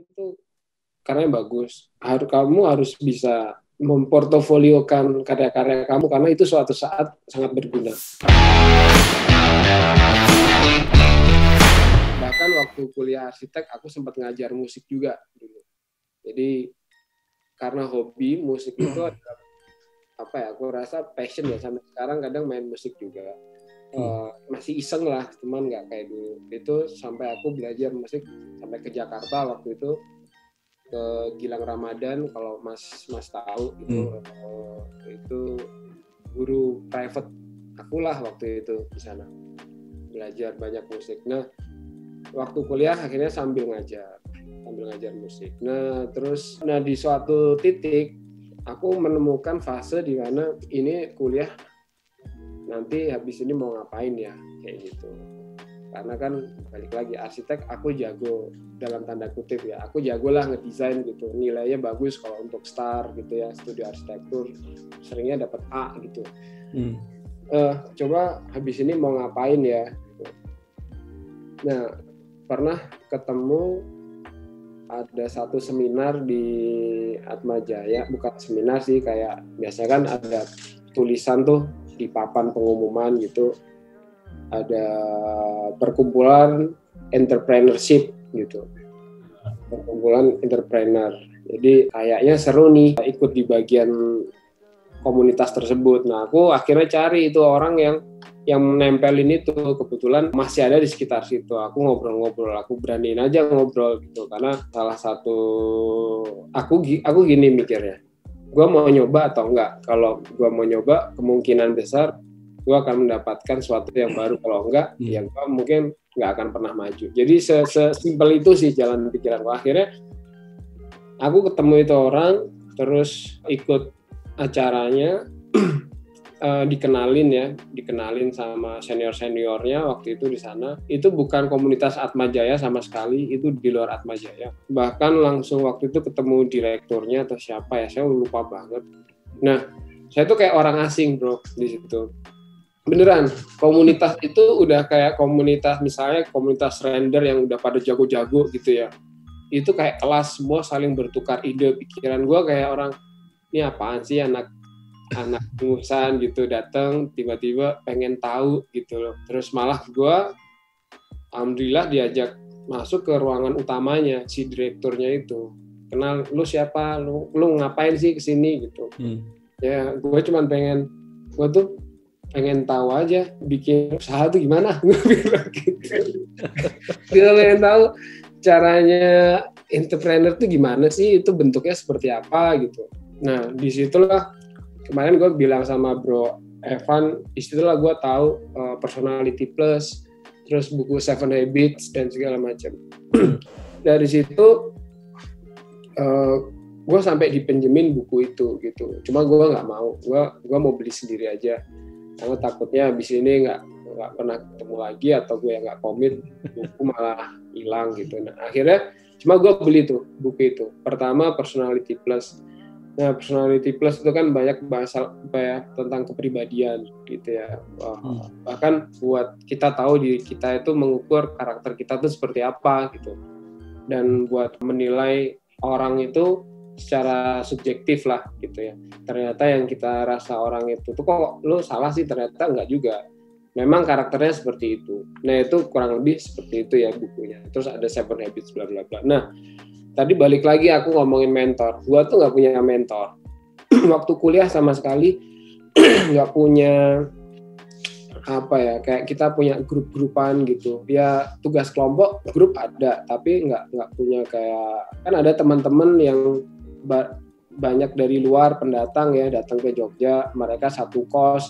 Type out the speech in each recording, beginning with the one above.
itu karya bagus. Kamu harus bisa memportofoliokan karya-karya kamu karena itu suatu saat sangat berguna. Bahkan waktu kuliah arsitek aku sempat ngajar musik juga dulu. Jadi karena hobi musik itu adalah apa ya? Aku rasa passion ya, sampai sekarang kadang main musik juga. Masih iseng lah, cuman nggak kayak dulu. Itu sampai aku belajar musik sampai ke Jakarta waktu itu, ke Gilang Ramadan, kalau Mas tahu itu guru private aku lah waktu itu di sana, belajar banyak musik. Nah waktu kuliah akhirnya sambil ngajar musik. Nah di suatu titik aku menemukan fase di mana ini kuliah nanti habis ini mau ngapain ya, kayak gitu. Karena kan balik lagi arsitek aku jago dalam tanda kutip ya, aku jago lah ngedesain gitu, nilainya bagus kalau untuk STAR gitu ya, studi arsitektur seringnya dapat A gitu. Coba habis ini mau ngapain ya gitu. Nah pernah ketemu ada satu seminar di Atmajaya, bukan seminar sih, kayak biasa kan ada tulisan tuh di papan pengumuman gitu, ada perkumpulan entrepreneurship gitu, perkumpulan entrepreneur. Jadi kayaknya seru nih ikut di bagian komunitas tersebut. Nah aku akhirnya cari itu orang yang menempelin itu, kebetulan masih ada di sekitar situ. Aku ngobrol-ngobrol, aku beraniin aja ngobrol gitu, karena salah satu aku gini mikirnya, gue mau nyoba atau enggak. Kalau gue mau nyoba, kemungkinan besar gue akan mendapatkan sesuatu yang baru. Kalau enggak, ya gue mungkin nggak akan pernah maju. Jadi sesimpel itu sih jalan pikiran gue. Akhirnya aku ketemu itu orang, terus ikut acaranya, dikenalin sama senior-seniornya waktu itu di sana. Itu bukan komunitas Atmajaya sama sekali, itu di luar Atmajaya. Bahkan langsung waktu itu ketemu direkturnya atau siapa ya, saya lupa banget. Nah, saya tuh kayak orang asing bro di situ. Beneran, komunitas itu udah kayak komunitas, misalnya komunitas render yang udah pada jago-jago gitu ya. Itu kayak kelas, semua saling bertukar ide, pikiran. Gue kayak orang, ini apaan sih anak pengusahaan gitu, datang tiba-tiba pengen tahu gitu loh. Terus malah gue alhamdulillah diajak masuk ke ruangan utamanya si direkturnya itu. Kenal, lu siapa, lu ngapain sih kesini gitu. Ya gue cuman gue tuh pengen tahu aja bikin usaha tuh gimana. Gue bilang gitu. Dia pengen tahu caranya entrepreneur tuh gimana sih, itu bentuknya seperti apa gitu. Nah disitulah kemarin gue bilang sama Bro Evan, disitulah gue tahu Personality Plus, terus buku Seven Habits dan segala macam. Dari situ gue sampai dipinjemin buku itu gitu. Cuma gue nggak mau, gue mau beli sendiri aja. Karena takutnya habis ini nggak pernah ketemu lagi, atau gue nggak komit, buku malah hilang gitu. Nah akhirnya cuma gue beli tuh buku itu. Pertama Personality Plus. Nah Personality Plus itu kan banyak bahasa tentang kepribadian gitu ya. Bahkan buat kita tahu diri kita itu, mengukur karakter kita tuh seperti apa gitu. Dan buat menilai orang itu secara subjektif lah gitu ya. Ternyata yang kita rasa orang itu tuh kok lu salah sih, ternyata enggak juga. Memang karakternya seperti itu. Nah itu kurang lebih seperti itu ya bukunya. Terus ada Seven Habits bla bla bla. Nah tadi balik lagi aku ngomongin mentor. Gua tuh nggak punya mentor. Waktu kuliah sama sekali nggak punya apa ya, kayak kita punya grup-grupan gitu. Ya tugas kelompok grup ada, tapi nggak punya kayak, kan ada teman-teman yang banyak dari luar pendatang ya, datang ke Jogja, mereka satu kos,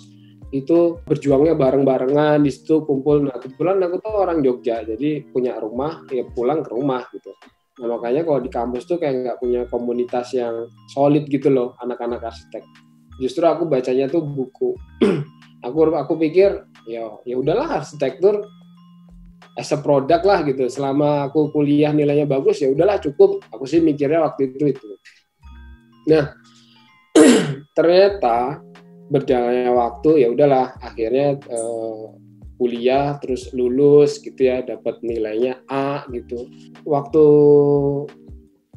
itu berjuangnya bareng-barengan di situ kumpul. Nah kebetulan aku tuh orang Jogja, jadi punya rumah, ya pulang ke rumah gitu. Nah makanya kalau di kampus tuh kayak nggak punya komunitas yang solid gitu loh, anak-anak arsitek. Justru aku bacanya tuh buku. Aku pikir ya udahlah, arsitektur as a product lah gitu. Selama aku kuliah nilainya bagus, ya udahlah cukup. Aku sih mikirnya waktu itu. Nah ternyata berjalannya waktu, ya udahlah akhirnya kuliah terus lulus gitu ya, dapat nilainya A gitu. Waktu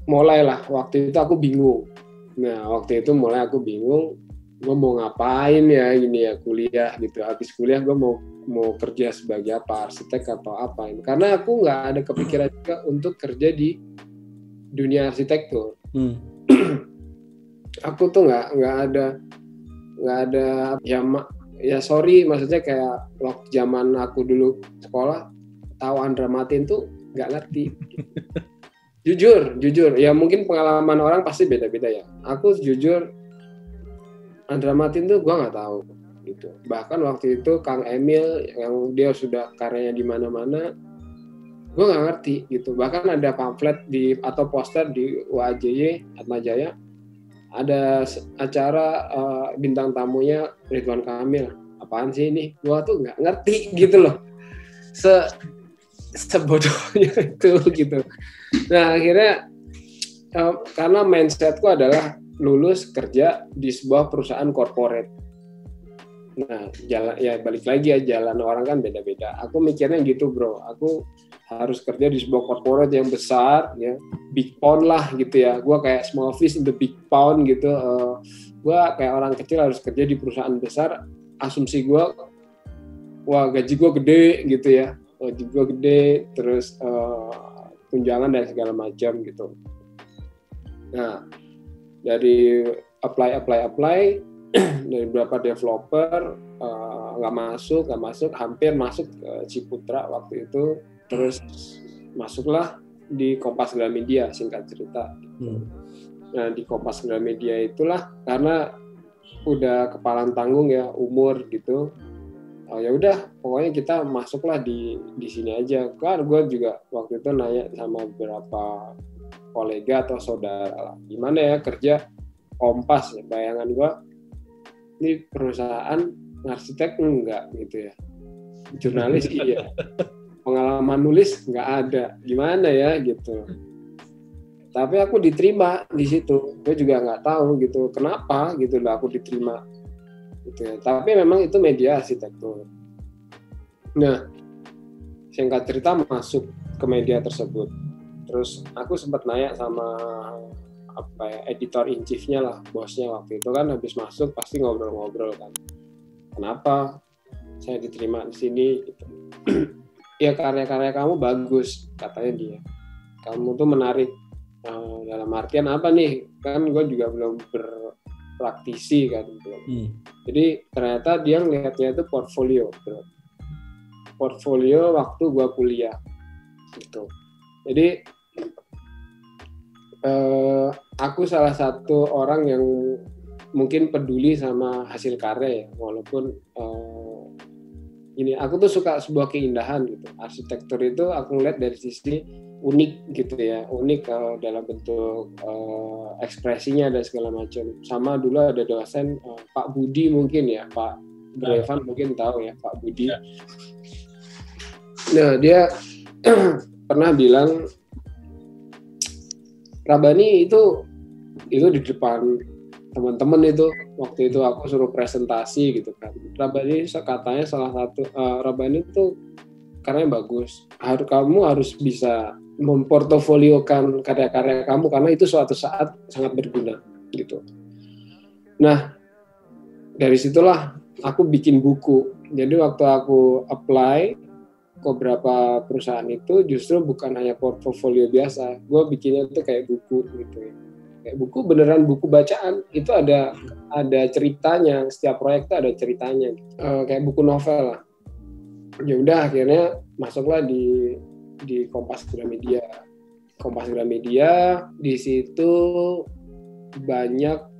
mulailah waktu itu aku bingung. Nah waktu itu mulai aku bingung, gue mau ngapain ya ini ya kuliah gitu. Habis kuliah gue mau kerja sebagai apa, arsitek atau apa ini. Karena aku nggak ada kepikiran juga untuk kerja di dunia arsitektur. Aku tuh nggak ada ya sorry maksudnya kayak waktu zaman aku dulu sekolah tahu Andra Matin tuh nggak ngerti. Jujur ya mungkin pengalaman orang pasti beda-beda ya. Aku jujur Andra Matin tuh gue nggak tahu gitu. Bahkan waktu itu Kang Emil yang dia sudah karyanya di mana-mana, gue nggak ngerti gitu. Bahkan ada pamflet atau poster di UAJY Atmajaya, ada acara bintang tamunya Ridwan Kamil. Apaan sih ini? Gue tuh nggak ngerti gitu loh. Sebodohnya itu gitu. Nah akhirnya karena mindsetku adalah lulus kerja di sebuah perusahaan corporate. Nah jalan ya balik lagi ya jalan orang kan beda-beda. Aku mikirnya gitu bro. Aku harus kerja di sebuah corporate yang besar ya, big pound lah gitu ya. Gue kayak small fish in the big pound gitu. Gue kayak orang kecil harus kerja di perusahaan besar. Asumsi gue, wah gaji gue gede gitu ya. Gaji gue gede, terus tunjangan dan segala macam gitu. Nah, dari apply dari beberapa developer nggak masuk, hampir masuk ke Ciputra waktu itu, terus masuklah di Kompas Gramedia singkat cerita. Nah di Kompas Gramedia itulah karena udah kepalang tanggung ya umur gitu. Ya udah pokoknya kita masuklah di sini aja. Kan gue juga waktu itu nanya sama beberapa kolega atau saudara lah, gimana ya kerja Kompas ya. Bayangan gue ini perusahaan arsitek enggak gitu ya, jurnalis iya, pengalaman nulis nggak ada, gimana ya gitu. Tapi aku diterima di situ. Gue juga nggak tahu gitu kenapa gitu lah aku diterima. Gitu ya. Tapi memang itu media arsitektur. Nah, singkat cerita masuk ke media tersebut. Terus aku sempat nanya sama editor in chief-nya lah, bosnya waktu itu kan habis masuk pasti ngobrol-ngobrol kan. Kenapa saya diterima di sini? Gitu. Ya karya-karya kamu bagus katanya dia. Kamu tuh menarik. Dalam artian apa nih? Kan gue juga belum praktisi kan belum. Jadi ternyata dia ngelihatnya itu portfolio, bro. Portfolio waktu gua kuliah gitu. Jadi aku salah satu orang yang mungkin peduli sama hasil karya ya, walaupun ini aku tuh suka sebuah keindahan gitu. Arsitektur itu aku ngeliat dari sisi unik gitu ya, unik dalam bentuk ekspresinya dan segala macam. Sama dulu ada dosen Pak Budi mungkin ya, Pak Brevan mungkin tahu ya Pak Budi. Nah dia pernah bilang, Rabani itu di depan teman-teman itu waktu itu aku suruh presentasi gitu kan. Rabani katanya salah satu Rabani itu karena bagus. Kamu harus bisa memportofoliokan karya-karya kamu karena itu suatu saat sangat berguna gitu. Nah, dari situlah aku bikin buku. Jadi waktu aku apply ke beberapa perusahaan itu justru bukan hanya portofolio biasa. Gue bikinnya itu kayak buku gitu ya. Kayak buku beneran buku bacaan. Itu ada ceritanya. Setiap proyek itu ada ceritanya. Kayak buku novel lah. Ya udah akhirnya masuklah di Kompas Gramedia. Kompas Gramedia di situ banyak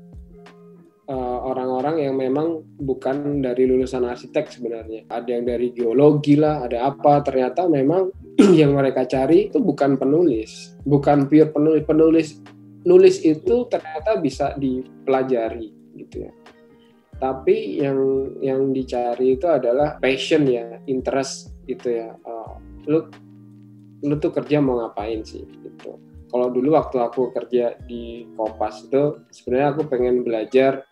orang-orang yang memang bukan dari lulusan arsitek sebenarnya. Ada yang dari geologi lah, ada apa. Ternyata memang yang mereka cari itu bukan penulis, bukan pure penulis. Nulis itu ternyata bisa dipelajari gitu ya. Tapi yang dicari itu adalah passion ya, interest gitu ya. Lu tuh kerja mau ngapain sih gitu. Kalau dulu waktu aku kerja di Kompas itu sebenarnya aku pengen belajar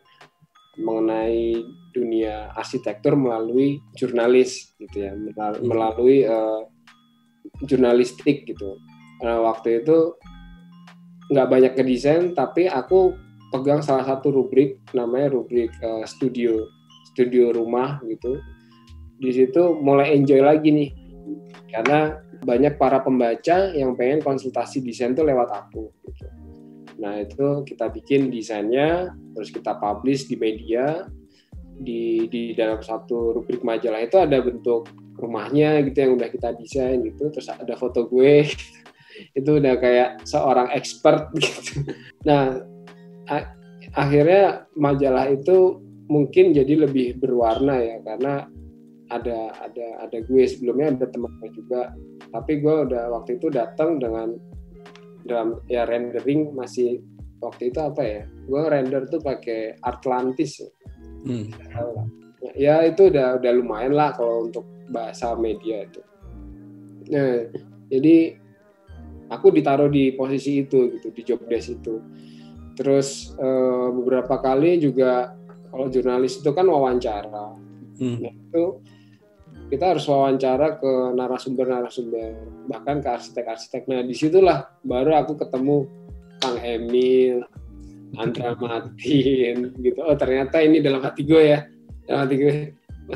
mengenai dunia arsitektur melalui jurnalis gitu ya, melalui jurnalistik gitu. Waktu itu nggak banyak ngedesain, tapi aku pegang salah satu rubrik, namanya rubrik studio rumah gitu. Di situ mulai enjoy lagi nih, karena banyak para pembaca yang pengen konsultasi desain tuh lewat aku gitu. Nah itu kita bikin desainnya, terus kita publish di media, di dalam satu rubrik majalah itu ada bentuk rumahnya gitu yang udah kita desain gitu, terus ada foto gue gitu. Itu udah kayak seorang expert gitu. Nah akhirnya majalah itu mungkin jadi lebih berwarna ya, karena ada gue, sebelumnya ada teman gue juga, tapi gue udah waktu itu datang dengan dalam ya rendering masih waktu itu apa ya, gue render tuh pakai Atlantis ya itu udah lumayan lah kalau untuk bahasa media itu. Nah jadi aku ditaruh di posisi itu gitu, di job desk itu. Terus beberapa kali juga kalau jurnalis itu kan wawancara. Nah itu kita harus wawancara ke narasumber, bahkan ke arsitek-arsitek. Nah disitulah baru aku ketemu Kang Emil, Andra Martin gitu. Oh ternyata ini dalam hati gue ya, dalam hati gue,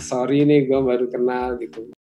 sorry nih gue baru kenal gitu.